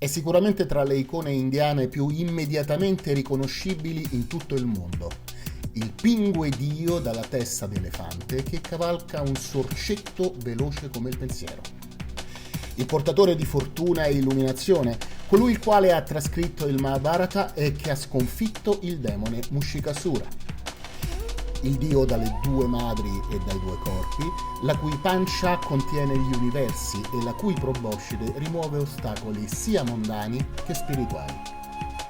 È sicuramente tra le icone indiane più immediatamente riconoscibili in tutto il mondo. Il pingue dio dalla testa di elefante che cavalca un sorcetto veloce come il pensiero. Il portatore di fortuna e illuminazione, colui il quale ha trascritto il Mahabharata e che ha sconfitto il demone Mushikasura. Il dio dalle due madri e dai due corpi, la cui pancia contiene gli universi e la cui proboscide rimuove ostacoli sia mondani che spirituali.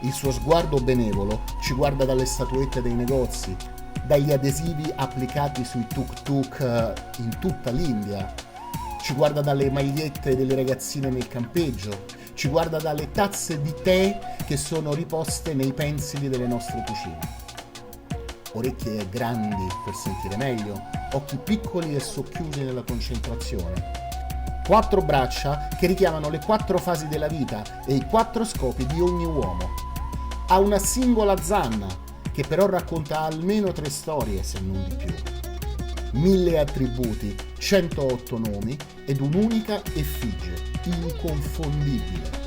Il suo sguardo benevolo ci guarda dalle statuette dei negozi, dagli adesivi applicati sui tuk-tuk in tutta l'India, ci guarda dalle magliette delle ragazzine nel campeggio, ci guarda dalle tazze di tè che sono riposte nei pensili delle nostre cucine. Orecchie grandi per sentire meglio, occhi piccoli e socchiusi nella concentrazione. 4 braccia che richiamano le 4 fasi della vita e i 4 scopi di ogni uomo. Ha una singola zanna, che però racconta almeno 3 storie, se non di più. 1000 attributi, 108 nomi ed un'unica effigie, inconfondibile.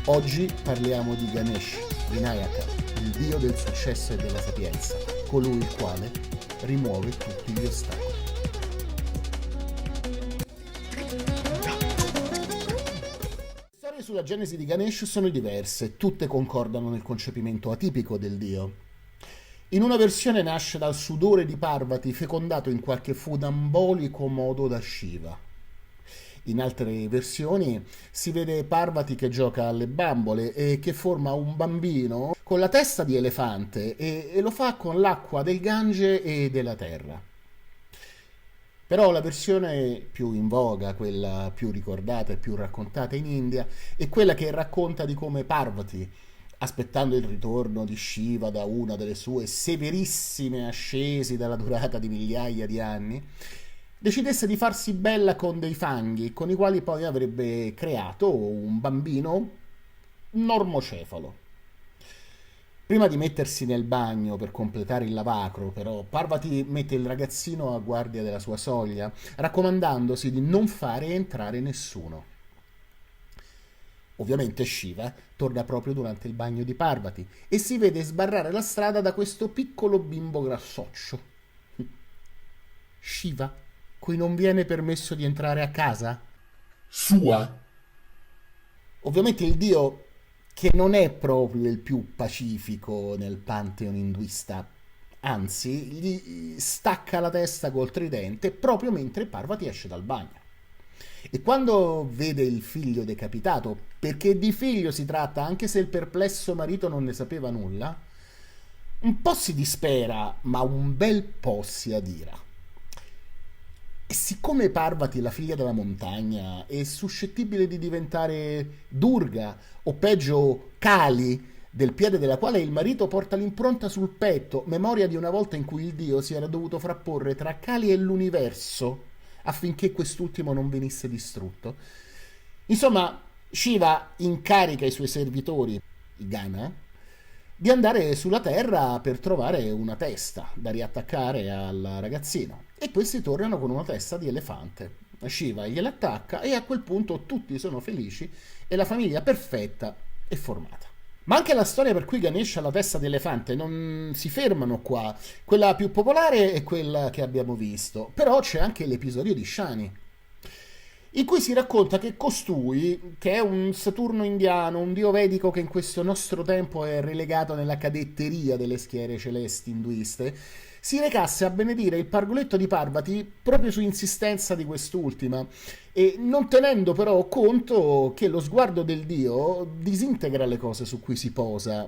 Oggi parliamo di Ganesh, Vinayaka, il dio del successo e della sapienza, colui il quale rimuove tutti gli ostacoli. Le storie sulla genesi di Ganesh sono diverse, tutte concordano nel concepimento atipico del dio. In una versione nasce dal sudore di Parvati fecondato in qualche funambolico modo da Shiva. In altre versioni si vede Parvati che gioca alle bambole e che forma un bambino con la testa di elefante e lo fa con l'acqua del Gange e della terra. Però la versione più in voga, quella più ricordata e più raccontata in India, è quella che racconta di come Parvati, aspettando il ritorno di Shiva da una delle sue severissime ascesi dalla durata di migliaia di anni, decidesse di farsi bella con dei fanghi, con i quali poi avrebbe creato un bambino normocefalo. Prima di mettersi nel bagno per completare il lavacro, però, Parvati mette il ragazzino a guardia della sua soglia, raccomandandosi di non fare entrare nessuno. Ovviamente Shiva torna proprio durante il bagno di Parvati e si vede sbarrare la strada da questo piccolo bimbo grassoccio. Shiva, cui non viene permesso di entrare a casa? Sua? Ovviamente il dio, che non è proprio il più pacifico nel pantheon induista, anzi gli stacca la testa col tridente proprio mentre Parvati esce dal bagno. E quando vede il figlio decapitato, perché di figlio si tratta anche se il perplesso marito non ne sapeva nulla, un po' si dispera, ma un bel po' si adira. E siccome Parvati, la figlia della montagna, è suscettibile di diventare Durga, o peggio Kali, del piede della quale il marito porta l'impronta sul petto, memoria di una volta in cui il dio si era dovuto frapporre tra Kali e l'universo affinché quest'ultimo non venisse distrutto. Insomma, Shiva incarica i suoi servitori, i Gana, di andare sulla terra per trovare una testa da riattaccare al ragazzino. E questi tornano con una testa di elefante. Shiva gliel'attacca e a quel punto tutti sono felici e la famiglia perfetta è formata. Ma anche la storia per cui Ganesh ha la testa di elefante non si fermano qua. Quella più popolare è quella che abbiamo visto, però c'è anche l'episodio di Shani, in cui si racconta che costui, che è un Saturno indiano, un dio vedico che in questo nostro tempo è relegato nella cadetteria delle schiere celesti induiste, si recasse a benedire il pargoletto di Parvati proprio su insistenza di quest'ultima, e non tenendo però conto che lo sguardo del dio disintegra le cose su cui si posa.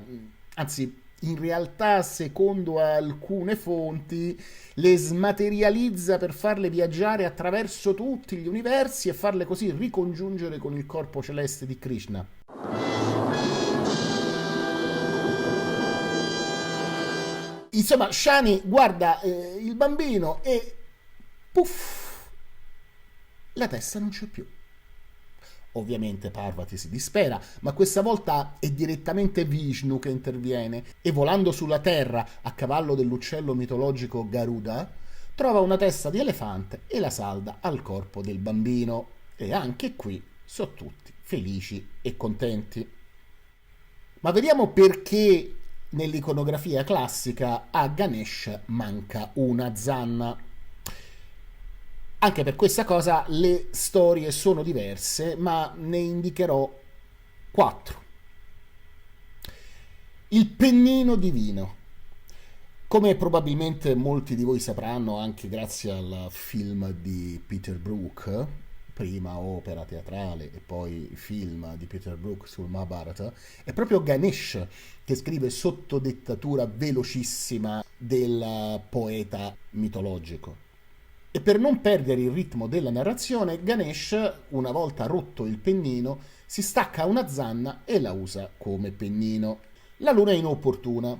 Anzi, in realtà, secondo alcune fonti, le smaterializza per farle viaggiare attraverso tutti gli universi e farle così ricongiungere con il corpo celeste di Krishna. Insomma, Shani guarda il bambino e puff, la testa non c'è più. Ovviamente Parvati si dispera, ma questa volta è direttamente Vishnu che interviene e volando sulla terra a cavallo dell'uccello mitologico Garuda, trova una testa di elefante e la salda al corpo del bambino. E anche qui so tutti felici e contenti. Ma vediamo perché nell'iconografia classica a Ganesh manca una zanna. Anche per questa cosa le storie sono diverse, ma ne indicherò 4. Il pennino divino. Come probabilmente molti di voi sapranno, anche grazie al film di Peter Brook, prima opera teatrale e poi film di Peter Brook sul Mahabharata, è proprio Ganesh che scrive sotto dettatura velocissima del poeta mitologico. E per non perdere il ritmo della narrazione, Ganesh, una volta rotto il pennino, si stacca una zanna e la usa come pennino. La luna è inopportuna.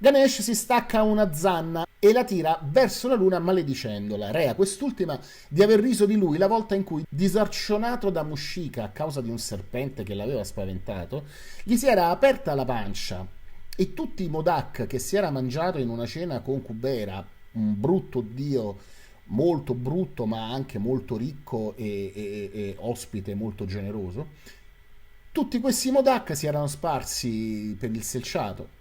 Ganesh si stacca una zanna e la tira verso la luna maledicendola. Rea quest'ultima di aver riso di lui la volta in cui, disarcionato da Mushika a causa di un serpente che l'aveva spaventato, gli si era aperta la pancia e tutti i modak che si era mangiato in una cena con Kubera, un brutto dio molto brutto ma anche molto ricco e ospite molto generoso, tutti questi modak si erano sparsi per il selciato.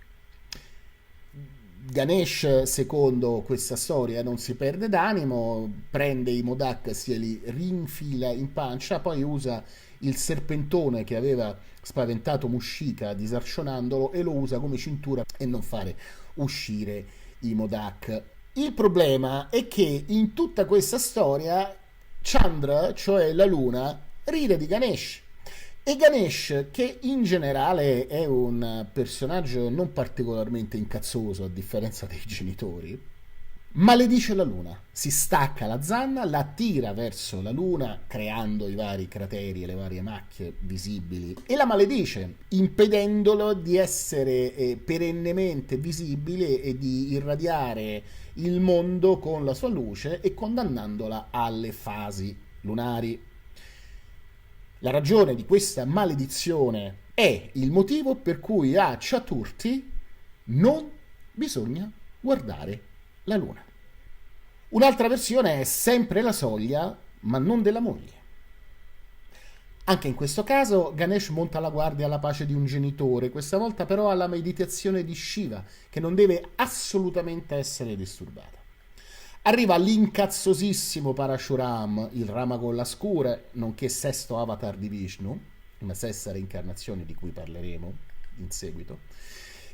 Ganesh, secondo questa storia, non si perde d'animo, prende i modak, se li rinfila in pancia, poi usa il serpentone che aveva spaventato Mushika disarcionandolo e lo usa come cintura e non fare uscire i modak. Il problema è che in tutta questa storia Chandra, cioè la luna, ride di Ganesh. E Ganesh, che in generale è un personaggio non particolarmente incazzoso a differenza dei genitori, maledice la luna, si stacca la zanna, la tira verso la luna creando i vari crateri e le varie macchie visibili e la maledice, impedendolo di essere perennemente visibile e di irradiare il mondo con la sua luce e condannandola alle fasi lunari. La ragione di questa maledizione è il motivo per cui a Chaturthi non bisogna guardare la luna. Un'altra versione è sempre la soglia, ma non della moglie. Anche in questo caso Ganesh monta la guardia alla pace di un genitore, questa volta però alla meditazione di Shiva, che non deve assolutamente essere disturbata. Arriva l'incazzosissimo Parashuram, il Rama con la scura, nonché sesto avatar di Vishnu, una sesta reincarnazione di cui parleremo in seguito,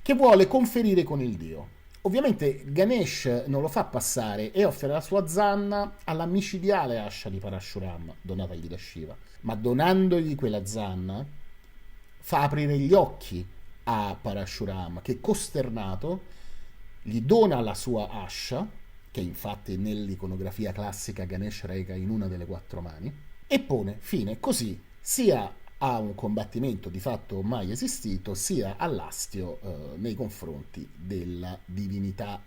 che vuole conferire con il dio. Ovviamente Ganesh non lo fa passare e offre la sua zanna alla micidiale ascia di Parashuram, donatagli da Shiva. Ma donandogli quella zanna fa aprire gli occhi a Parashuram, che costernato gli dona la sua ascia, che infatti nell'iconografia classica Ganesh reca in una delle 4 mani, e pone fine così sia a un combattimento di fatto mai esistito, sia all'astio nei confronti della divinità.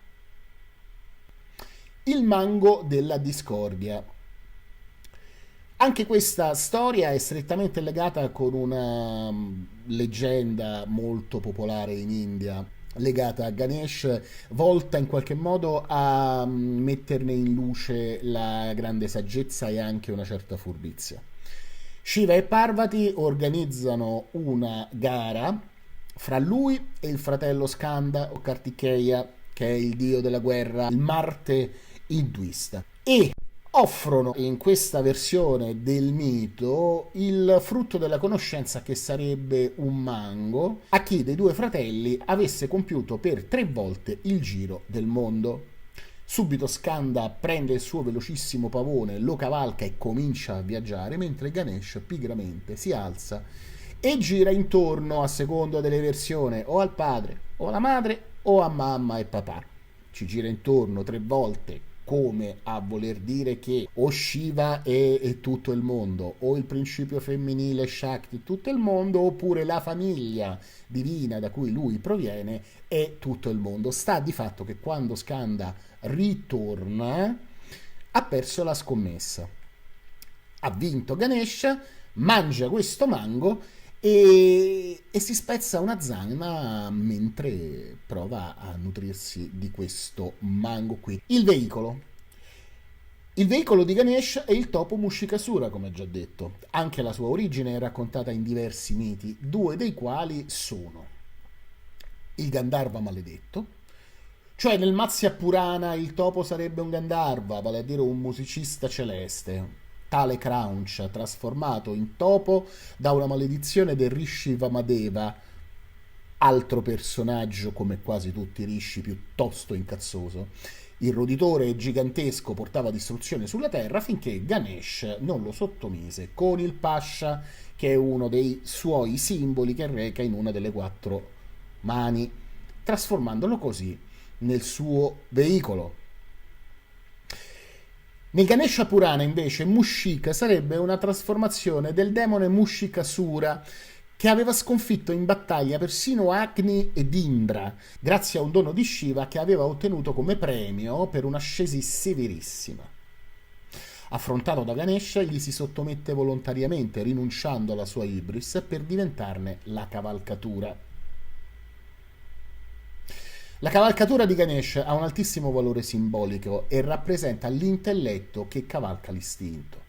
Il mango della discordia. Anche questa storia è strettamente legata con una leggenda molto popolare in India, legata a Ganesh, volta in qualche modo a metterne in luce la grande saggezza e anche una certa furbizia. Shiva e Parvati organizzano una gara fra lui e il fratello Skanda o Kartikeya, che è il dio della guerra, il Marte induista, e offrono in questa versione del mito il frutto della conoscenza, che sarebbe un mango, a chi dei 2 fratelli avesse compiuto per 3 volte il giro del mondo. Subito Skanda prende il suo velocissimo pavone, lo cavalca e comincia a viaggiare, mentre Ganesh pigramente si alza e gira intorno, a seconda delle versioni, o al padre o alla madre o a mamma e papà. Ci gira intorno 3 volte, come a voler dire che o Shiva è tutto il mondo, o il principio femminile Shakti tutto il mondo, oppure la famiglia divina da cui lui proviene è tutto il mondo. Sta di fatto che quando Skanda ritorna ha perso la scommessa. Ha vinto Ganesha, mangia questo mango e si spezza una zanna mentre prova a nutrirsi di questo mango qui. Il veicolo. Il veicolo di Ganesh è il topo Mushikasura, come già detto. Anche la sua origine è raccontata in diversi miti, due dei quali sono il Gandharva maledetto, cioè nel Matsya Purana il topo sarebbe un Gandharva, vale a dire un musicista celeste, tale Craunch, trasformato in topo da una maledizione del Rishi Vamadeva, altro personaggio come quasi tutti i Rishi piuttosto incazzoso. Il roditore gigantesco portava distruzione sulla terra finché Ganesh non lo sottomise con il Pasha, che è uno dei suoi simboli che reca in una delle quattro mani, trasformandolo così nel suo veicolo. Nel Ganesha Purana invece Mushika sarebbe una trasformazione del demone Mushikasura, che aveva sconfitto in battaglia persino Agni ed Indra, grazie a un dono di Shiva che aveva ottenuto come premio per un'ascesi severissima. Affrontato da Ganesha, gli si sottomette volontariamente, rinunciando alla sua ibris per diventarne la cavalcatura. La cavalcatura di Ganesh ha un altissimo valore simbolico e rappresenta l'intelletto che cavalca l'istinto.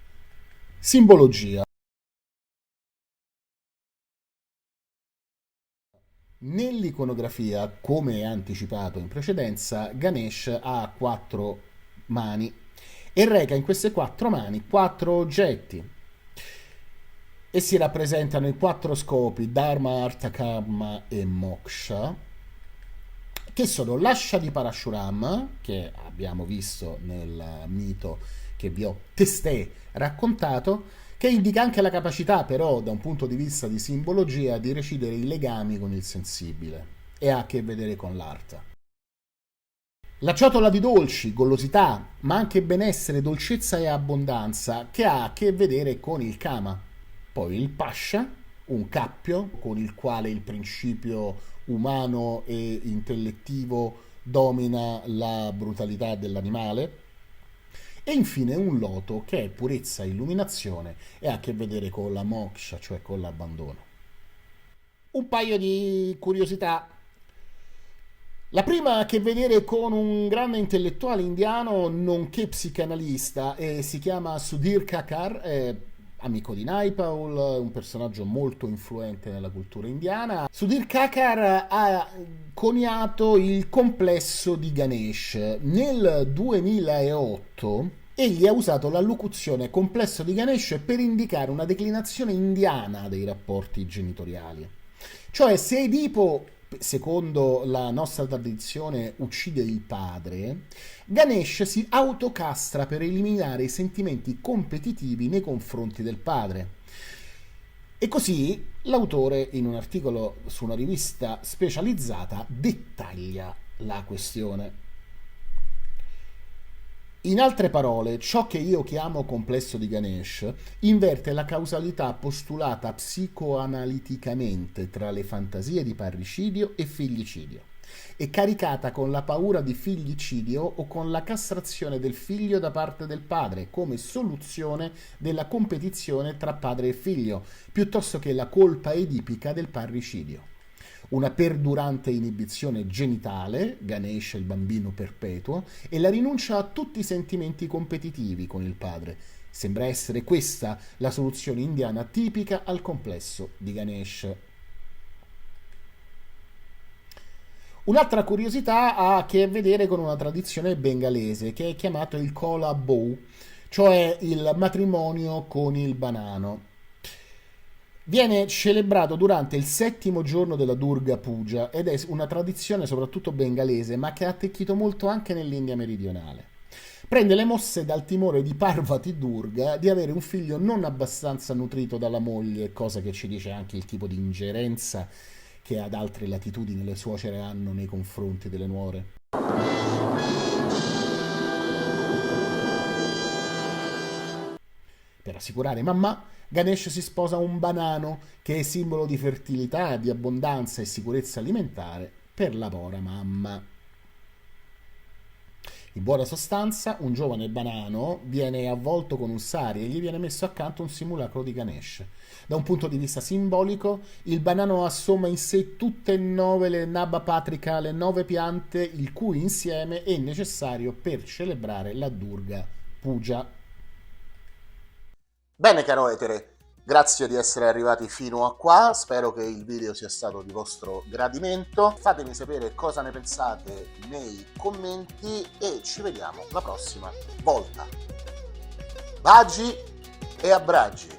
Simbologia. Nell'iconografia, come anticipato in precedenza, Ganesh ha quattro mani e reca in queste quattro mani quattro oggetti. Essi rappresentano i quattro scopi Dharma, Artha, Karma e Moksha, che sono l'ascia di Parashuram, che abbiamo visto nel mito che vi ho testé raccontato, che indica anche la capacità, però, da un punto di vista di simbologia, di recidere i legami con il sensibile e ha a che vedere con l'arte. La ciotola di dolci, golosità, ma anche benessere, dolcezza e abbondanza, che ha a che vedere con il kama. Poi il pasha, un cappio con il quale il principio umano e intellettivo domina la brutalità dell'animale. E infine un loto che è purezza e illuminazione e ha a che vedere con la moksha, cioè con l'abbandono. Un paio di curiosità. La prima ha a che vedere con un grande intellettuale indiano, nonché psicanalista, e si chiama Sudhir Kakar, è amico di Naipaul, un personaggio molto influente nella cultura indiana. Sudhir Kakar ha coniato il complesso di Ganesh. Nel 2008 egli ha usato la locuzione complesso di Ganesh per indicare una declinazione indiana dei rapporti genitoriali. Cioè, se Edipo, secondo la nostra tradizione, uccide il padre, Ganesh si autocastra per eliminare i sentimenti competitivi nei confronti del padre. E così l'autore, in un articolo su una rivista specializzata, dettaglia la questione. In altre parole, ciò che io chiamo complesso di Ganesh inverte la causalità postulata psicoanaliticamente tra le fantasie di parricidio e figlicidio, e caricata con la paura di figlicidio o con la castrazione del figlio da parte del padre come soluzione della competizione tra padre e figlio, piuttosto che la colpa edipica del parricidio. Una perdurante inibizione genitale, Ganesha il bambino perpetuo, e la rinuncia a tutti i sentimenti competitivi con il padre. Sembra essere questa la soluzione indiana tipica al complesso di Ganesh. Un'altra curiosità ha a che vedere con una tradizione bengalese che è chiamato il Kola Bow, cioè il matrimonio con il banano. Viene celebrato durante il 7° giorno della Durga Puja ed è una tradizione soprattutto bengalese, ma che ha attecchito molto anche nell'India meridionale. Prende le mosse dal timore di Parvati Durga di avere un figlio non abbastanza nutrito dalla moglie, cosa che ci dice anche il tipo di ingerenza che ad altre latitudini le suocere hanno nei confronti delle nuore. Per assicurare mamma, Ganesh si sposa un banano, che è simbolo di fertilità, di abbondanza e sicurezza alimentare per la povera mamma. In buona sostanza, un giovane banano viene avvolto con un sari e gli viene messo accanto un simulacro di Ganesh. Da un punto di vista simbolico, il banano assomma in sé tutte e 9 le Nabapatrika, le 9 piante il cui insieme è necessario per celebrare la Durga Pugia. Bene, caro etere, grazie di essere arrivati fino a qua, spero che il video sia stato di vostro gradimento. Fatemi sapere cosa ne pensate nei commenti e ci vediamo la prossima volta. Baci e abbracci!